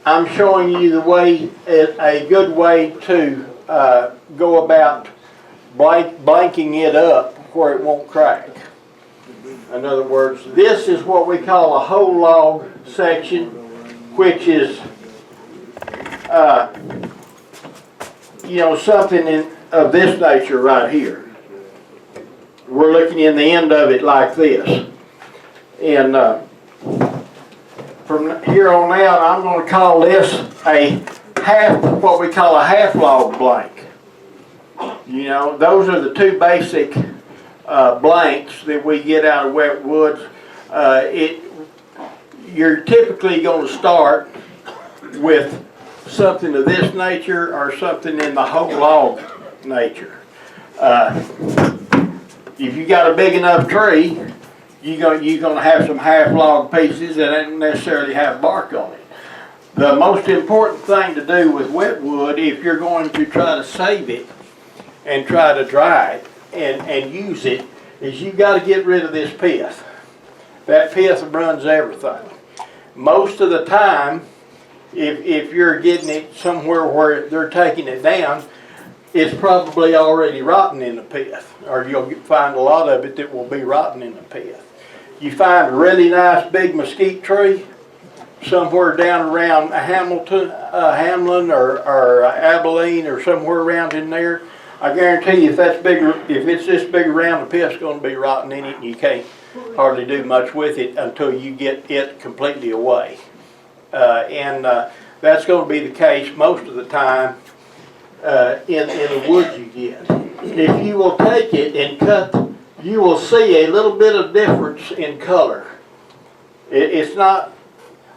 I'm showing you the way, a good way to go about blanking it up where it won't crack. In other words, this is what we call a whole log section, which is, something of this nature right here. We're looking in the end of it like this. And from here on out, I'm going to call this what we call a half log blank. Those are the two basic blanks that we get out of wet woods. You're typically going to start with something of this nature or something in the whole log nature. If you got a big enough tree, you're going to have some half log pieces that don't necessarily have bark on it. The most important thing to do with wet wood, if you're going to try to save it and try to dry it and use it, is you've got to get rid of this pith. That pith runs everything. Most of the time, if you're getting it somewhere where they're taking it down, it's probably already rotten in the pith, or you'll find a lot of it that will be rotten in the pith. You find a really nice big mesquite tree somewhere down around Hamlin or Abilene or somewhere around in there. I guarantee you, if it's this big around, the pith's going to be rotten in it, and you can't hardly do much with it until you get it completely away. That's going to be the case most of the time in the woods you get. If you will take it and cut, you will see a little bit of difference in color. It's not,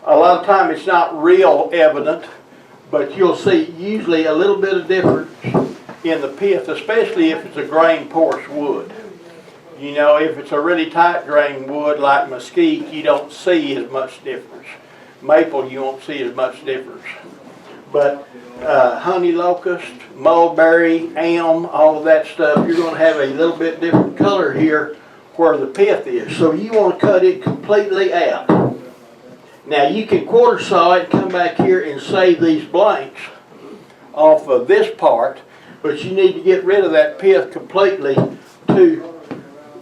a lot of time it's not real evident, but you'll see usually a little bit of difference in the pith, especially if it's a grain porous wood. If it's a really tight grain wood like mesquite, you don't see as much difference. Maple, you won't see as much difference. But honey locust, mulberry, elm, all of that stuff, you're going to have a little bit different color here where the pith is. So you want to cut it completely out. Now you can quarter saw it, come back here and save these blanks off of this part, but you need to get rid of that pith completely to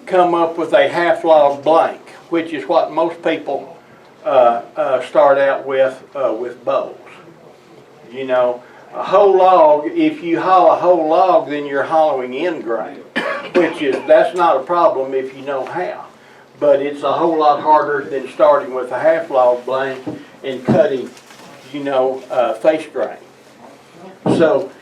come up with a half log blank, which is what most people start out with bows. A whole log, if you hollow a whole log, then you're hollowing end grain, that's not a problem if you know how. But it's a whole lot harder than starting with a half log blank and cutting, face grain. So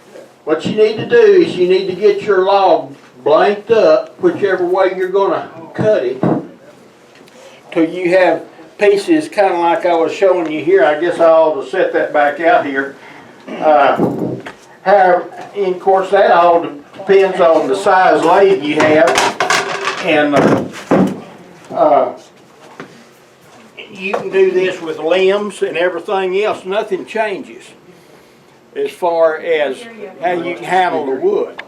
what you need to do is you need to get your log blanked up, whichever way you're going to cut it, till you have pieces kind of like I was showing you here. I guess I ought to set that back out here. And of course that all depends on the size lathe you have, and you can do this with limbs and everything else. Nothing changes as far as how you handle the wood.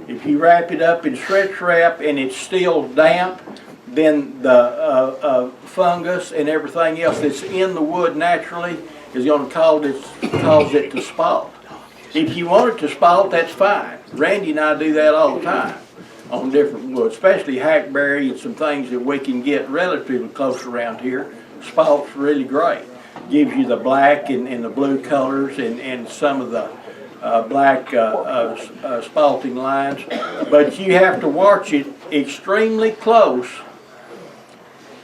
If you wrap it up in stretch wrap and it's still damp, then the fungus and everything else that's in the wood naturally is going to cause it to spalt. If you want it to spalt, that's fine. Randy and I do that all the time on different wood, especially hackberry and some things that we can get relatively close around here. Spalt's really great. Gives you the black and the blue colors and some of the black spalting lines. But you have to watch it extremely close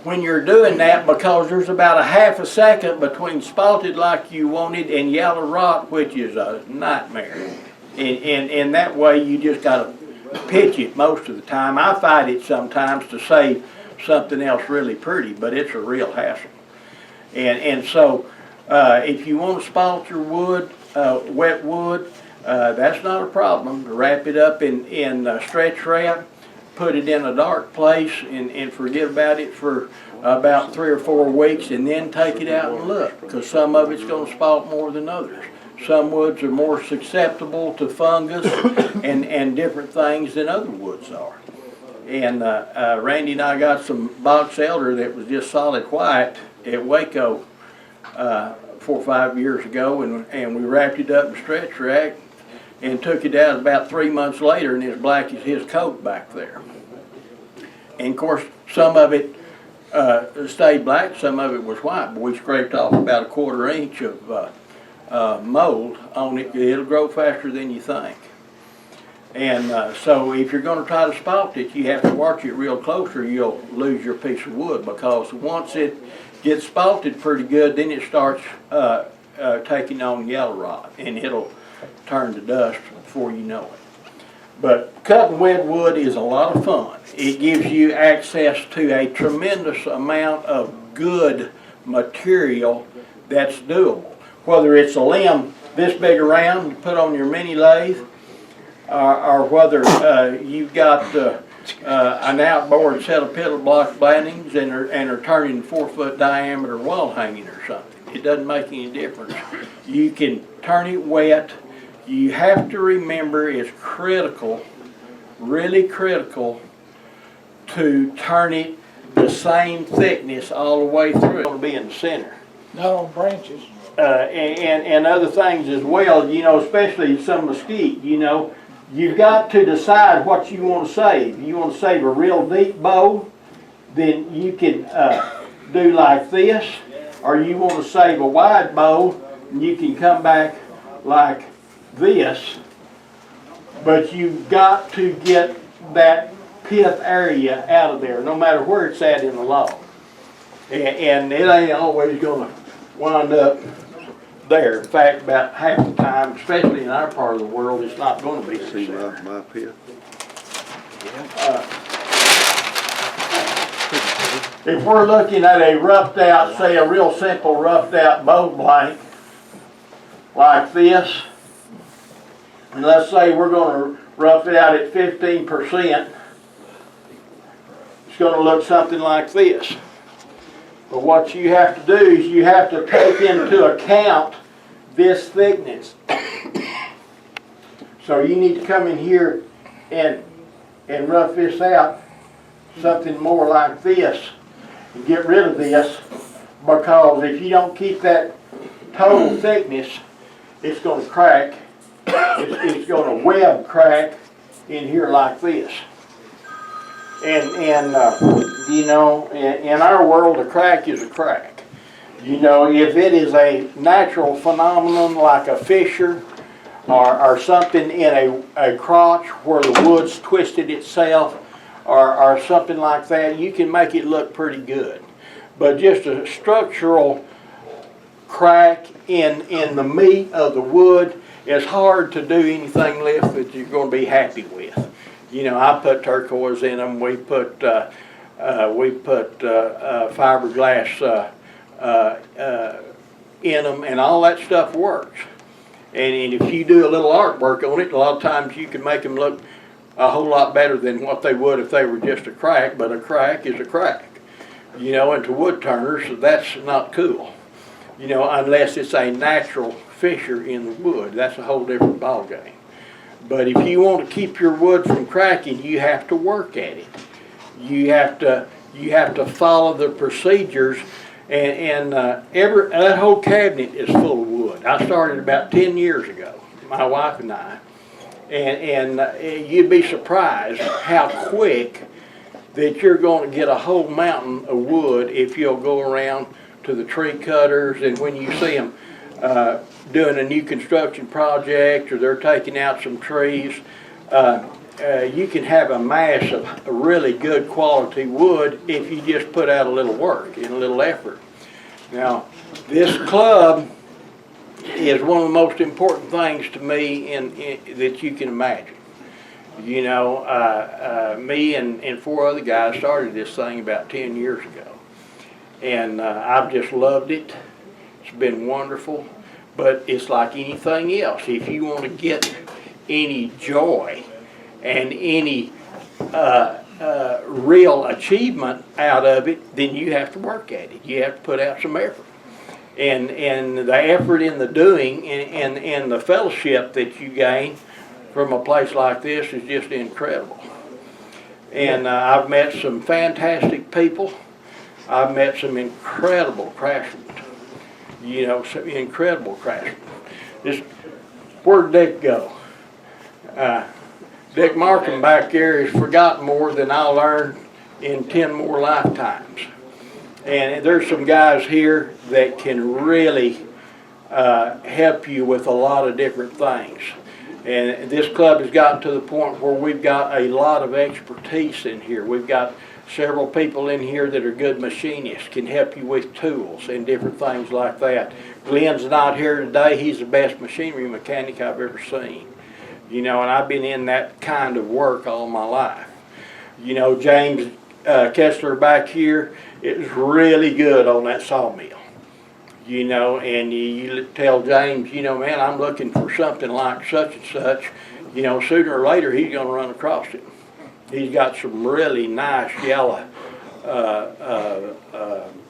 when you're doing that, because there's about a half a second between spalted like you wanted and yellow rot, which is a nightmare. And that way you just got to pitch it most of the time. I fight it sometimes to save something else really pretty, but it's a real hassle. And so if you want to spalt your wood, wet wood, that's not a problem. Wrap it up in stretch wrap, put it in a dark place and forget about it for about 3 or 4 weeks, and then take it out and look, because some of it's going to spalt more than others. Some woods are more susceptible to fungus and different things than other woods are. And Randy and I got some box elder that was just solid white at Waco 4 or 5 years ago, and we wrapped it up in stretch rack and took it out about 3 months later, and it's black as his coat back there. And of course, some of it stayed black, some of it was white, but we scraped off about 1/4 inch of mold on it. It'll grow faster than you think. And so if you're going to try to spot it, you have to watch it real close or you'll lose your piece of wood, because once it gets spotted pretty good, then it starts taking on yellow rot, and it'll turn to dust before you know it. But cutting wet wood is a lot of fun. It gives you access to a tremendous amount of good material that's doable. Whether it's a limb this big around you put on your mini lathe, or whether you've got an outboard set of pedal block bindings and are turning 4-foot diameter wall hanging or something. It doesn't make any difference. You can turn it wet. You have to remember it's critical, really critical, to turn it the same thickness all the way through. It's going to be in the center. Not on branches. And other things as well, you know, especially some mesquite, you know, you've got to decide what you want to save. You want to save a real deep bow, then you can do like this, or you want to save a wide bow, and you can come back like this, but you've got to get that pith area out of there, no matter where it's at in the log. And it ain't always going to wind up there. In fact, about half the time, especially in our part of the world, it's not going to be the See center. my pit? If we're looking at a roughed out, say a real simple roughed out bow blank, like this, and let's say we're going to rough it out at 15%, it's going to look something like this. But what you have to do is you have to take into account this thickness. So you need to come in here and rough this out something more like this and get rid of this, because if you don't keep that total thickness, it's going to crack. It's going to web crack in here like this. And you know, in our world, a crack is a crack. You know, if it is a natural phenomenon like a fissure or something in a crotch where the wood's twisted itself or something like that, you can make it look pretty good. But just a structural crack in the meat of the wood, it's hard to do anything left that you're going to be happy with. You know, I put turquoise in them. We put fiberglass in them, and all that stuff works. And if you do a little artwork on it, a lot of times you can make them look a whole lot better than what they would if they were just a crack. But a crack is a crack. You know, and to wood turners, that's not cool. You know, unless it's a natural fissure in the wood, that's a whole different ballgame. But if you want to keep your wood from cracking, you have to work at it. You have to follow the procedures, and that whole cabinet is full of wood. I started about 10 years ago, my wife and I, and you'd be surprised how quick that you're going to get a whole mountain of wood if you'll go around to the tree cutters, and when you see them doing a new construction project or they're taking out some trees, you can have a mass of really good quality wood if you just put out a little work and a little effort. Now, this club is one of the most important things to me that you can imagine. You know, me and 4 other guys started this thing about 10 years ago, and I've just loved it. It's been wonderful. But it's like anything else. If you want to get any joy and any real achievement out of it, then you have to work at it. You have to put out some effort. And the effort in the doing and the fellowship that you gain from a place like this is just incredible. And I've met some fantastic people. I've met some incredible craftsmen. You know, some incredible craftsmen. Where'd Dick go? Dick Markham back there has forgotten more than I'll learn in 10 more lifetimes. And there's some guys here that can really help you with a lot of different things. And this club has gotten to the point where we've got a lot of expertise in here. We've got several people in here that are good machinists, can help you with tools and different things like that. Glenn's not here today. He's the best machinery mechanic I've ever seen. You know, and I've been in that kind of work all my life. You know, James Kessler back here is really good on that sawmill. You know, and you tell James, you know, man, I'm looking for something like such and such. You know, sooner or later he's going to run across it. He's got some really nice yellow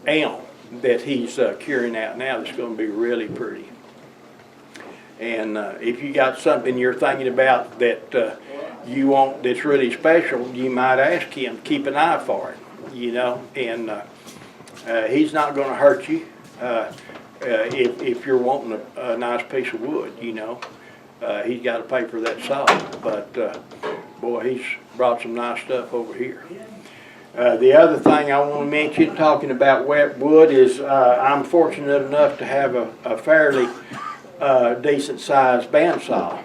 elm that he's curing out now that's going to be really pretty. And if you got something you're thinking about that you want that's really special, you might ask him, keep an eye for it, you know, and he's not going to hurt you if you're wanting a nice piece of wood, you know. He's got to pay for that saw, but boy, he's brought some nice stuff over here. The other thing I want to mention, talking about wet wood, is I'm fortunate enough to have a fairly decent sized bandsaw.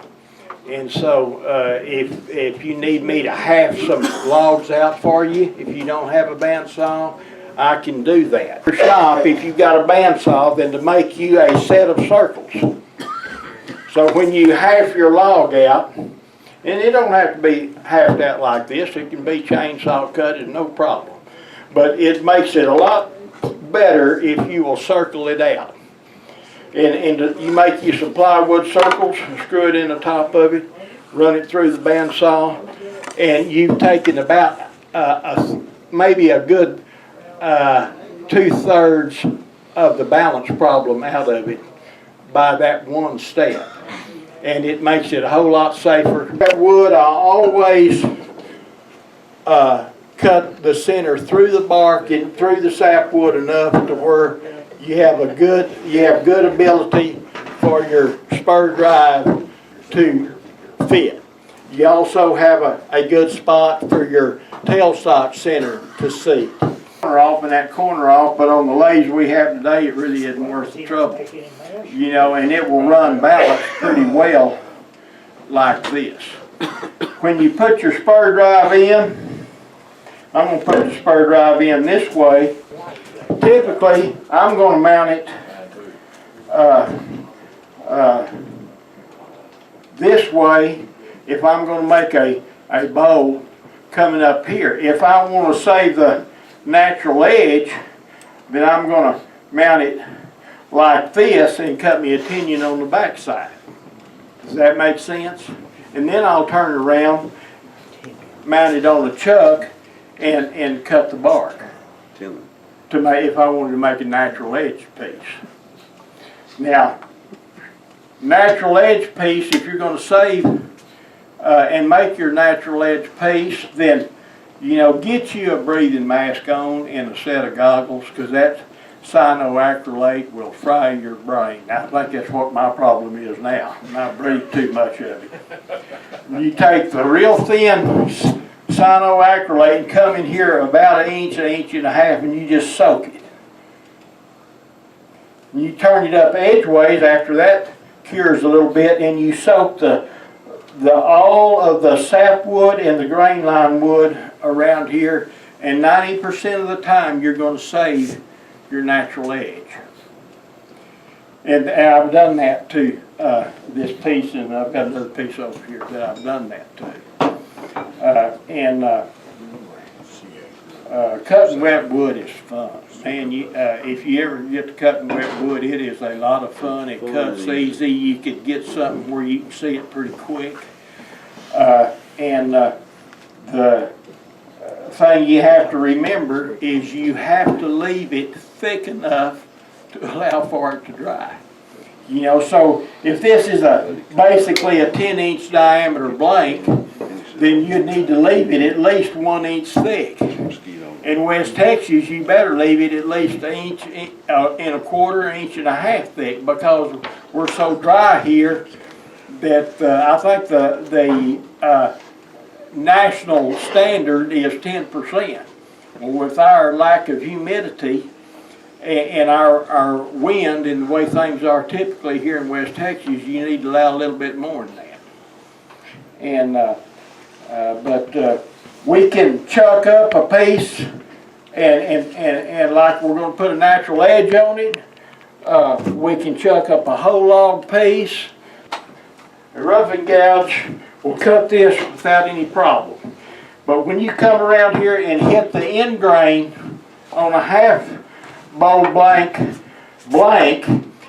And so if you need me to have some logs out for you, if you don't have a bandsaw, I can do that. For shop, if you've got a bandsaw, then to make you a set of circles. So when you half your log out, and it don't have to be halved out like this, it can be chainsaw cut, it's no problem. But it makes it a lot better if you will circle it out. And you make you some plywood circles, screw it in the top of it, run it through the bandsaw, and you've taken about maybe a good 2/3 of the balance problem out of it by that one step. And it makes it a whole lot safer. That wood, I always cut the center through the bark and through the sapwood enough to where you have good ability for your spur drive to fit. You also have a good spot for your tailstock center to seat. Off and that corner off, but on the lathes we have today, it really isn't worth the trouble. You know, and it will run balanced pretty well like this. When you put your spur drive in, I'm going to put the spur drive in this way. Typically, I'm going to mount it this way if I'm going to make a bowl coming up here. If I want to save the natural edge, then I'm going to mount it like this and cut me a tinion on the back side. Does that make sense? And then I'll turn it around, mount it on a chuck, and cut the bark to make, if I wanted to make a natural edge piece. Now, natural edge piece, if you're going to save and make your natural edge piece, then you know, get you a breathing mask on and a set of goggles, because that cyanoacrylate will fry your brain. I think that's what my problem is now, and I breathe too much of it. You take the real thin cyanoacrylate and come in here about an inch and a half, and you just soak it. And you turn it up edgeways after that cures a little bit, and you soak all of the sapwood and the grain line wood around here, and 90% of the time you're going to save your natural edge. And I've done that to this piece, and I've got another piece over here that I've done that to. Cutting wet wood is fun. Man, if you ever get to cutting wet wood, it is a lot of fun. It cuts easy. You could get something where you can see it pretty quick. The thing you have to remember is you have to leave it thick enough to allow for it to dry. You know, so if this is basically a 10-inch diameter blank, then you need to leave it at least 1 inch thick. In West Texas, you better leave it at least an inch and a quarter, inch and a half thick, because we're so dry here that I think the national standard is 10%. Well, with our lack of humidity and our wind and the way things are typically here in West Texas, you need to allow a little bit more than that. And but we can chuck up a piece and like we're going to put a natural edge on it, we can chuck up a whole log piece. A roughing gouge will cut this without any problem. But when you come around here and hit the end grain on a half bowl blank,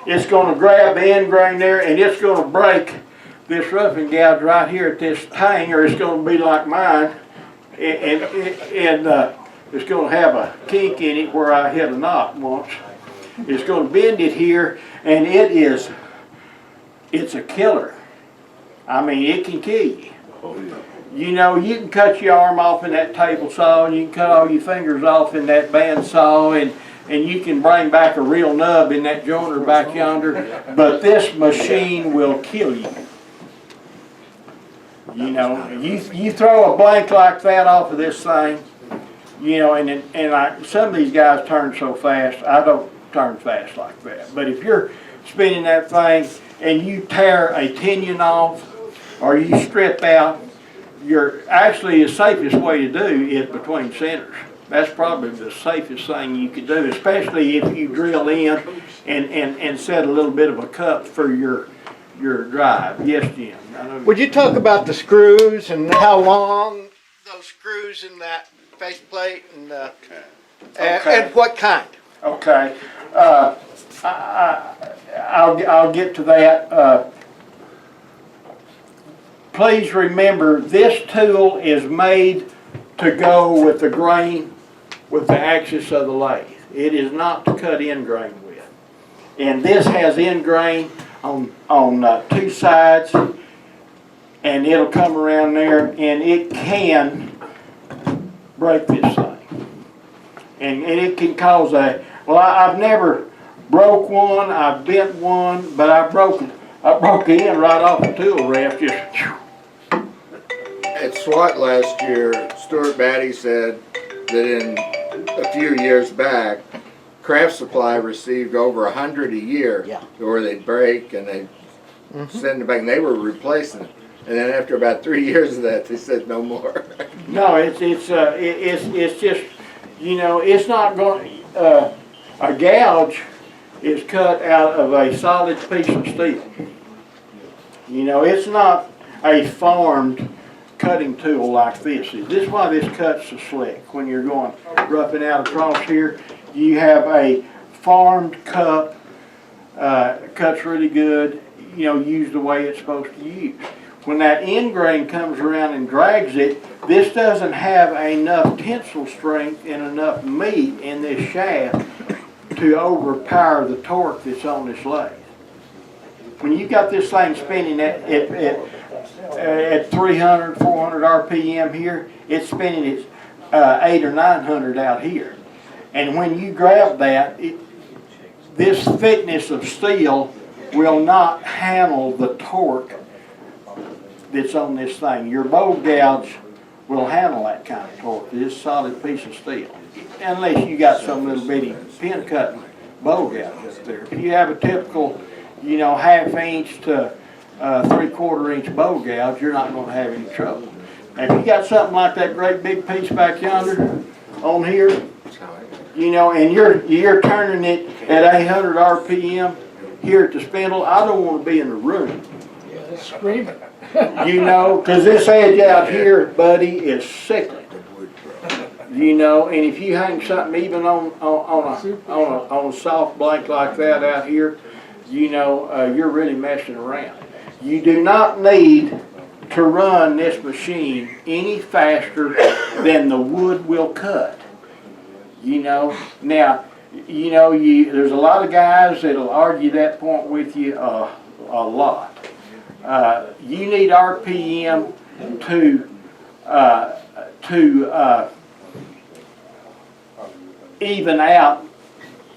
it's going to grab the end grain there and it's going to break this roughing gouge right here at this tang, or it's going to be like mine, and it's going to have a kink in it where I hit a knot once. It's going to bend it here, and it's a killer. I mean, it can kill you. Oh, yeah. You know, you can cut your arm off in that table saw, and you can cut all your fingers off in that band saw, and you can bring back a real nub in that joiner back yonder, but this machine will kill you. You know, you throw a blank like that off of this thing, you know, and some of these guys turn so fast, I don't turn fast like that. But if you're spinning that thing and you tear a pinion off or you strip out, actually the safest way to do is between centers. That's probably the safest thing you could do, especially if you drill in and set a little bit of a cup for your drive. Yes, Jim. Would you talk about the screws and how long those screws in that faceplate and and what kind? Okay. I'll get to that. Please remember, this tool is made to go with the grain, with the axis of the lathe. It is not to cut end grain with. And this has end grain on two sides, and it'll come around there, and it can break this thing. And it can cause I've never broke one, I've bent one, but I broke the end right off the tool raft, just. At SWAT last year, Stuart Batty said that in a few years back, Craft Supply received over 100 a year, where they'd break and they'd send it back, and they were replacing it. And then after about 3 years of that, they said no more. No, it's just, you know, it's not going. A gouge is cut out of a solid piece of steel. You know, it's not a formed cutting tool like this. This is why this cuts so slick. When you're going roughing out across here, you have a formed cup, cuts really good, you know, used the way it's supposed to use. When that end grain comes around and drags it, this doesn't have enough tensile strength and enough meat in this shaft to overpower the torque that's on this lathe. When you got this thing spinning at 300, 400 RPM here, it's spinning at 800 or 900 out here. And when you grab that, this thickness of steel will not handle the torque that's on this thing. Your bowl gouge will handle that kind of torque. This solid piece of steel, unless you got some little bitty pin cutting bowl gouge up there. If you have a typical, you know, 1/2 inch to 3/4 inch bowl gouge, you're not going to have any trouble. Now, if you got something like that great big piece back yonder on here, you know, and you're turning it at 800 RPM here at the spindle, I don't want to be in the room. Yeah, screaming. You know, because this edge out here, buddy, is sickening. You know, and if you hang something even on a soft blank like that out here, you know, you're really messing around. You do not need to run this machine any faster than the wood will cut. You know, now, you know, there's a lot of guys that'll argue that point with you a lot. You need RPM to even out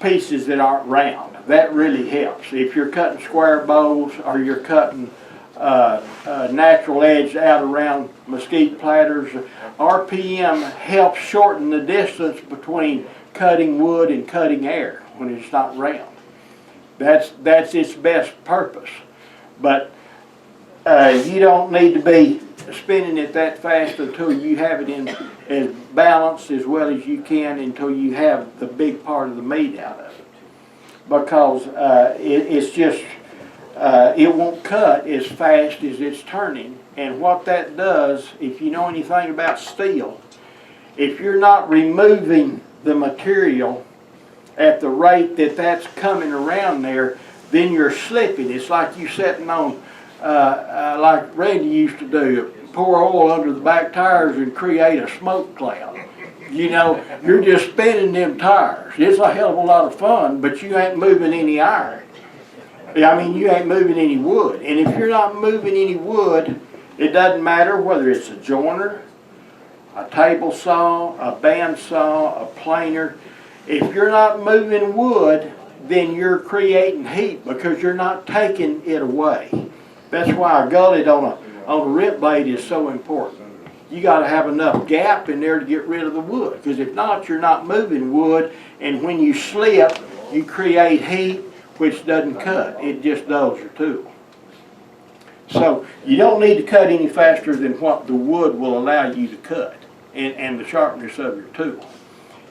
pieces that aren't round. That really helps. If you're cutting square bowls or you're cutting natural edge out around mesquite platters, RPM helps shorten the distance between cutting wood and cutting air when it's not round. That's its best purpose. But you don't need to be spinning it that fast until you have it in as balanced as well as you can, until you have the big part of the meat out of it. Because it's just, it won't cut as fast as it's turning. And what that does, if you know anything about steel, if you're not removing the material at the rate that that's coming around there, then you're slipping. It's like you sitting on, like Randy used to do, pour oil under the back tires and create a smoke cloud. You know, you're just spinning them tires. It's a hell of a lot of fun, but you ain't moving any iron. I mean, you ain't moving any wood. And if you're not moving any wood, it doesn't matter whether it's a joiner, a table saw, a band saw, a planer. If you're not moving wood, then you're creating heat because you're not taking it away. That's why a gullet on a rip blade is so important. You got to have enough gap in there to get rid of the wood, because if not, you're not moving wood, and when you slip, you create heat, which doesn't cut. It just dulls your tool. So you don't need to cut any faster than what the wood will allow you to cut, and the sharpness of your tool.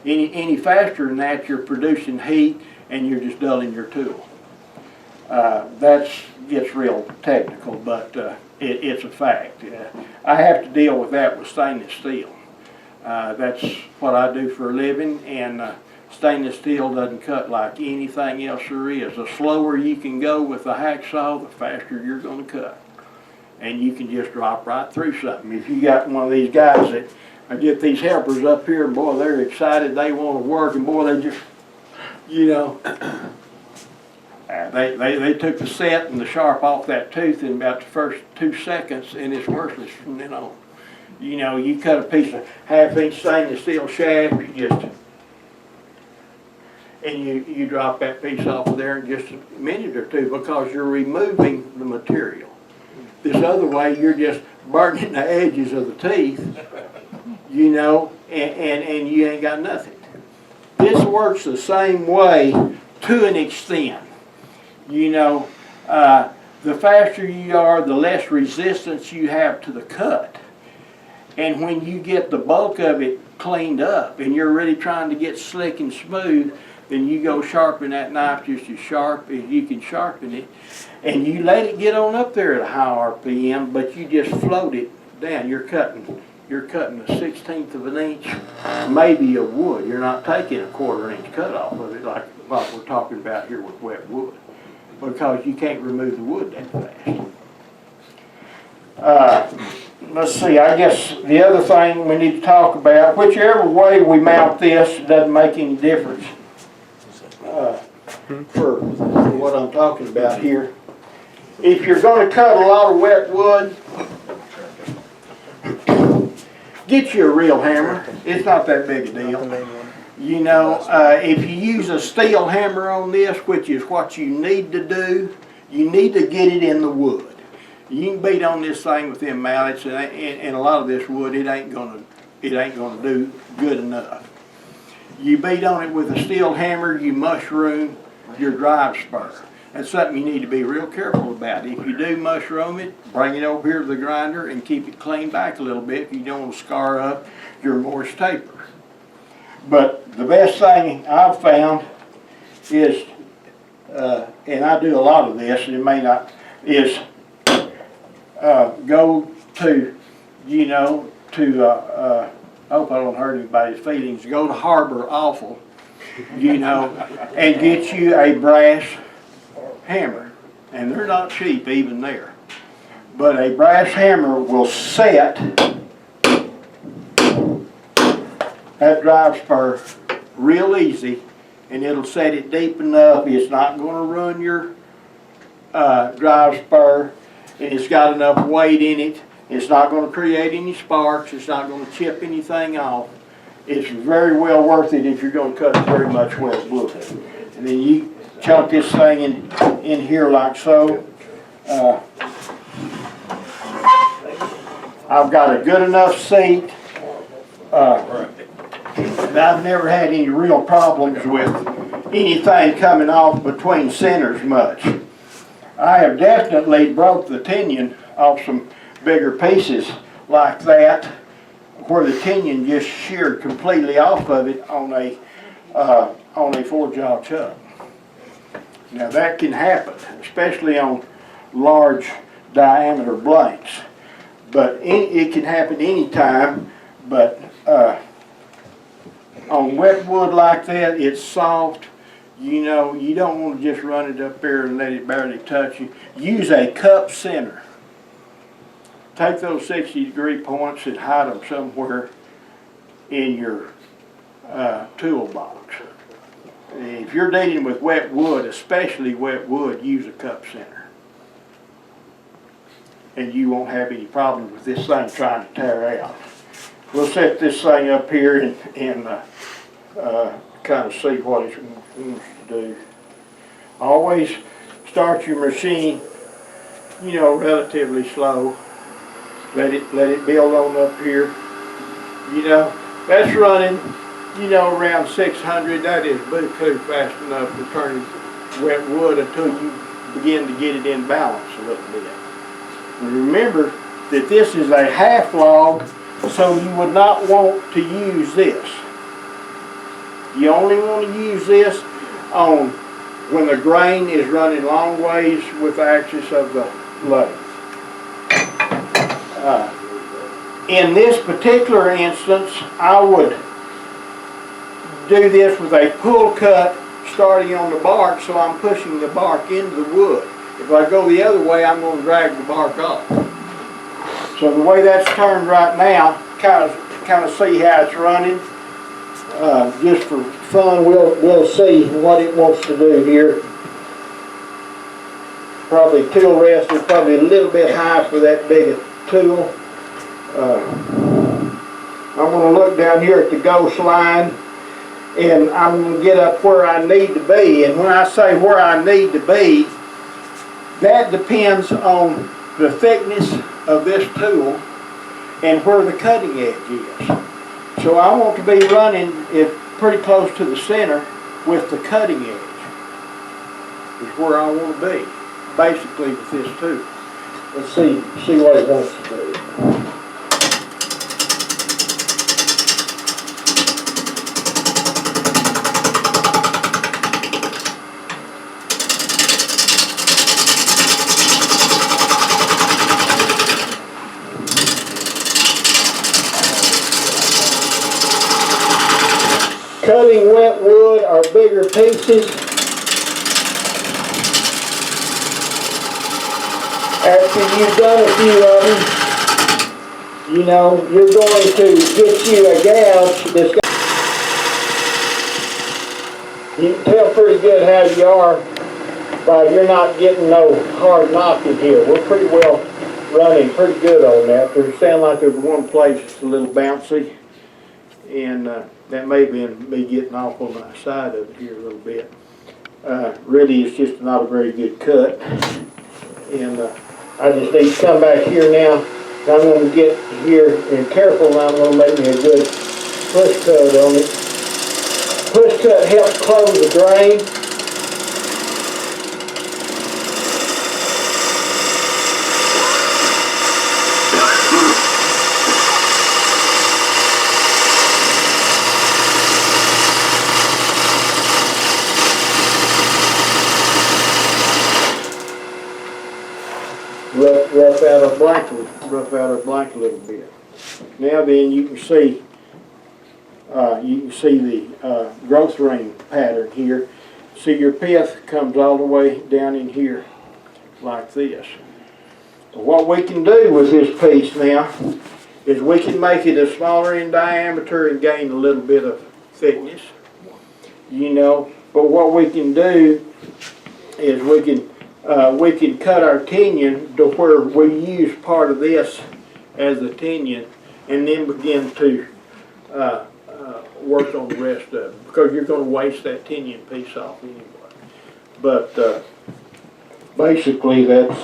Any faster than that, you're producing heat and you're just dulling your tool. That gets real technical, but it's a fact. I have to deal with that with stainless steel. That's what I do for a living, and stainless steel doesn't cut like anything else there is. The slower you can go with a hacksaw, the faster you're going to cut. And you can just drop right through something. If you got one of these guys that I get these helpers up here, and boy, they're excited, they want to work, and boy, they just, you know, they took the set and the sharp off that tooth in about the first 2 seconds, and it's worthless from then on. You know, you cut a piece of half-inch stainless steel shaft, you drop that piece off of there in just a minute or two, because you're removing the material. This other way, you're just burning the edges of the teeth, you know, and you ain't got nothing. This works the same way to an extent. You know, the faster you are, the less resistance you have to the cut. And when you get the bulk of it cleaned up and you're really trying to get slick and smooth, then you go sharpen that knife just as sharp as you can sharpen it. And you let it get on up there at a high RPM, but you just float it down. You're cutting a 1/16 of an inch, maybe, of wood. You're not taking a 1/4 inch cut off of it like what we're talking about here with wet wood, because you can't remove the wood that fast. Let's see, I guess the other thing we need to talk about, whichever way we mount this, doesn't make any difference for what I'm talking about here. If you're going to cut a lot of wet wood, get you a real hammer. It's not that big a deal. You know, if you use a steel hammer on this, which is what you need to do, you need to get it in the wood. You can beat on this thing with them mallets, and a lot of this wood, it ain't gonna do good enough. You beat on it with a steel hammer, you mushroom your drive spur. That's something you need to be real careful about. If you do mushroom it, bring it over here to the grinder and keep it cleaned back a little bit. You don't want to scar up your Morse taper. But the best thing I've found is, and I do a lot of this, and it may not, is go to, you know, I hope I don't hurt anybody's feelings, go to Harbor Awful, you know, and get you a brass hammer. And they're not cheap even there. But a brass hammer will set that drive spur real easy, and it'll set it deep enough. It's not going to ruin your drive spur, and it's got enough weight in it. It's not going to create any sparks. It's not going to chip anything off. it's very well worth it if you're gonna cut very much wet wood. And then you chunk this thing in here like so. I've got a good enough seat. And I've never had any real problems with anything coming off between centers much. I have definitely broke the tinion off some bigger pieces like that, where the tinion just sheared completely off of it on a 4-jaw chuck. Now that can happen, especially on large diameter blanks. But it can happen anytime, but on wet wood like that, it's soft. You know, you don't want to just run it up there and let it barely touch you. Use a cup center. Take those 60-degree points and hide them somewhere in your toolbox. If you're dealing with wet wood, especially wet wood, use a cup center. And you won't have any problems with this thing trying to tear out. We'll set this thing up here and kind of see what it wants to do. Always start your machine, you know, relatively slow. Let it build on up here. You know, that's running, you know, around 600. That is buku fast enough to turn wet wood until you begin to get it in balance a little bit. And remember that this is a half log, so you would not want to use this. You only want to use this on when the grain is running long ways with the axis of the lathe. In this particular instance, I would do this with a pull cut starting on the bark, so I'm pushing the bark into the wood. If I go the other way, I'm going to drag the bark off. So the way that's turned right now, kind of see how it's running. Just for fun, we'll see what it wants to do here. Probably tool rest is probably a little bit high for that big a tool. I'm going to look down here at the ghost line, and I'm going to get up where I need to be. And when I say where I need to be, that depends on the thickness of this tool and where the cutting edge is. So I want to be running it pretty close to the center with the cutting edge. Is where I want to be, basically with this tool. Let's see what it wants to do. Cutting wet wood or bigger pieces, after you've done a few of them, you know, you're going to get you a gouge that's got, you can tell pretty good how you are by you're not getting no hard knocking here. We're pretty well running pretty good on that. There's sound like there's one place that's a little bouncy, and that may be me getting off on the side of it here a little bit. Really, it's just not a very good cut. And I just need to come back here now. I'm going to get here and careful, and I'm going to make me a good push cut on it. Push cut helps close the drain. Rough out our blank a little bit. Now then, you can see the growth ring pattern here. See, your pith comes all the way down in here like this. What we can do with this piece now is we can make it a smaller in diameter and gain a little bit of thickness, you know. But what we can do is we can cut our tinion to where we use part of this as the tinion, and then begin to work on the rest of it, because you're gonna waste that pinion piece off anyway. But, basically, that's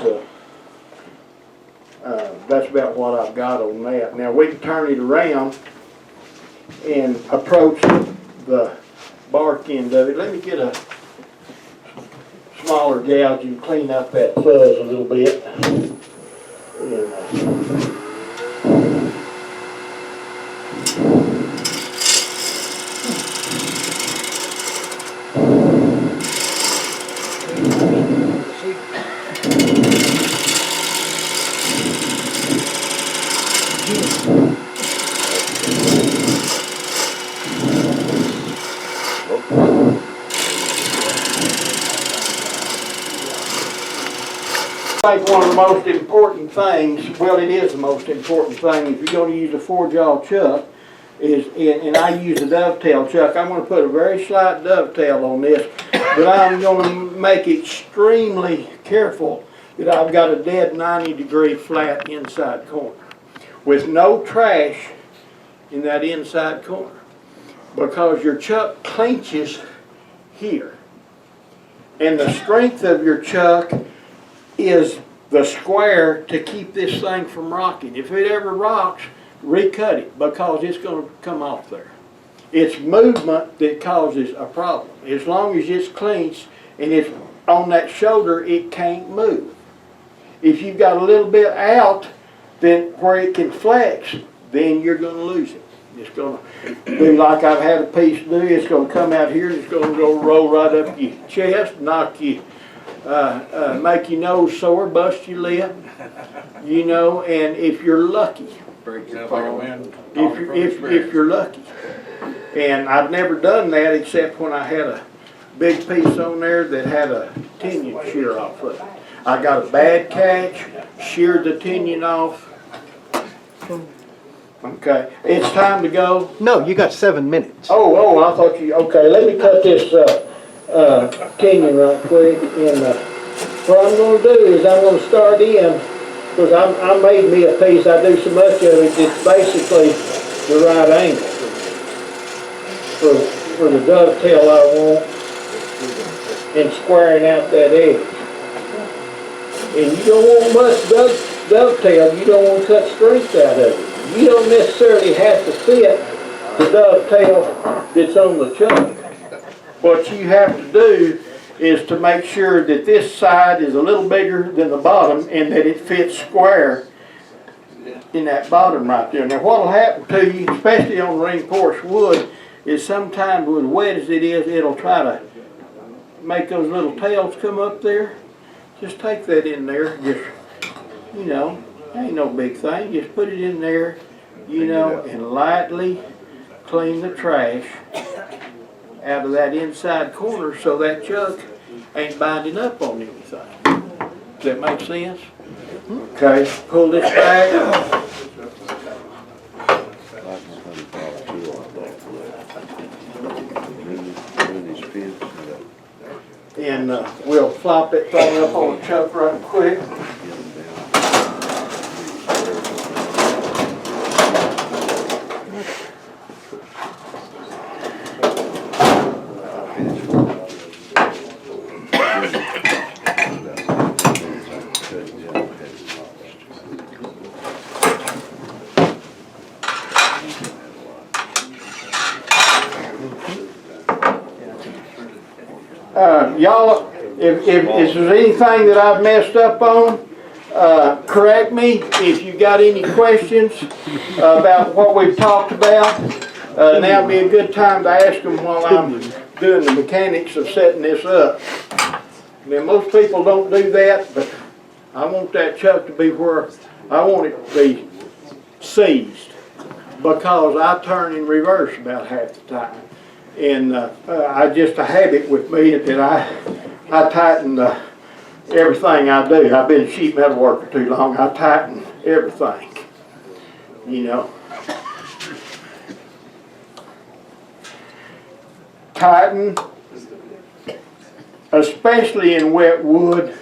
about what I've got on that. Now, we can turn it around and approach the bark end of it. Let me get a smaller gouge and clean up that fuzz a little bit. I think one of the most important things, well, it is the most important thing, if you're going to use a 4-jaw chuck, is, and I use a dovetail chuck, I'm going to put a very slight dovetail on this, but I'm going to make extremely careful that I've got a dead 90-degree flat inside corner, with no trash in that inside corner, because your chuck clinches here, and the strength of your chuck is the square to keep this thing from rocking. If it ever rocks, recut it, because it's going to come off there. It's movement that causes a problem. As long as it's clenched and it's on that shoulder, it can't move. If you've got a little bit out, then where it can flex, then you're going to lose it. It's going to be like I've had a piece do. It's going to come out here and it's going to go roll right up your chest, knock you, make your nose sore, bust your lip, you know, and if you're lucky. Break your phone. If you're lucky. And I've never done that except when I had a big piece on there that had a tinion shear off of it. I got a bad catch, sheared the tinion off. Okay, it's time to go. No, you got 7 minutes. Oh, I thought you, okay, let me cut this tinion right quick. And what I'm going to do is I'm going to start in, because I made me a piece, I do so much of it, it's basically the right angle for the dovetail I want, and squaring out that edge. And you don't want much dovetail, you don't want to cut strength out of it. You don't necessarily have to fit the dovetail that's on the chuck. What you have to do is to make sure that this side is a little bigger than the bottom and that it fits square in that bottom right there. Now what will happen to you, especially on reinforced wood, is sometimes as wet as it is, it'll try to make those little tails come up there. Just take that in there, just, you know, ain't no big thing, just put it in there, you know, and lightly clean the trash out of that inside corner so that chuck ain't binding up on anything. Does that make sense? Okay, pull this back. And we'll flop that thing up on the chuck right quick. Y'all, if there's anything that I've messed up on, correct me. If you got any questions about what we've talked about, now would be a good time to ask them while I'm doing the mechanics of setting this up. Now, most people don't do that, but I want that chuck to be where I want it to be seized, because I turn in reverse about half the time. And I just a habit with me that I tighten everything I do. I've been a sheet metal worker too long. I tighten everything, you know. Tighten, especially in wet wood,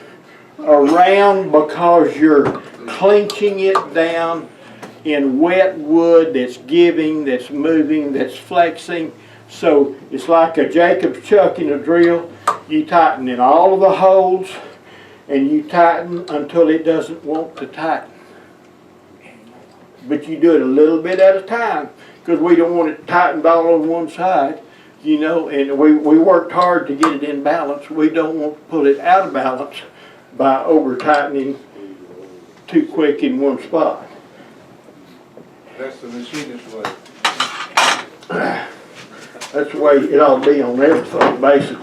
around, because you're clenching it down in wet wood that's giving, that's moving, that's flexing. So it's like a Jacob's chuck in a drill. You tighten in all of the holes and you tighten until it doesn't want to tighten. But you do it a little bit at a time because we don't want it tightened all on one side, you know, and we worked hard to get it in balance. We don't want to pull it out of balance by over tightening too quick in one spot. That's the machinist way. That's the way it ought to be on everything, basically.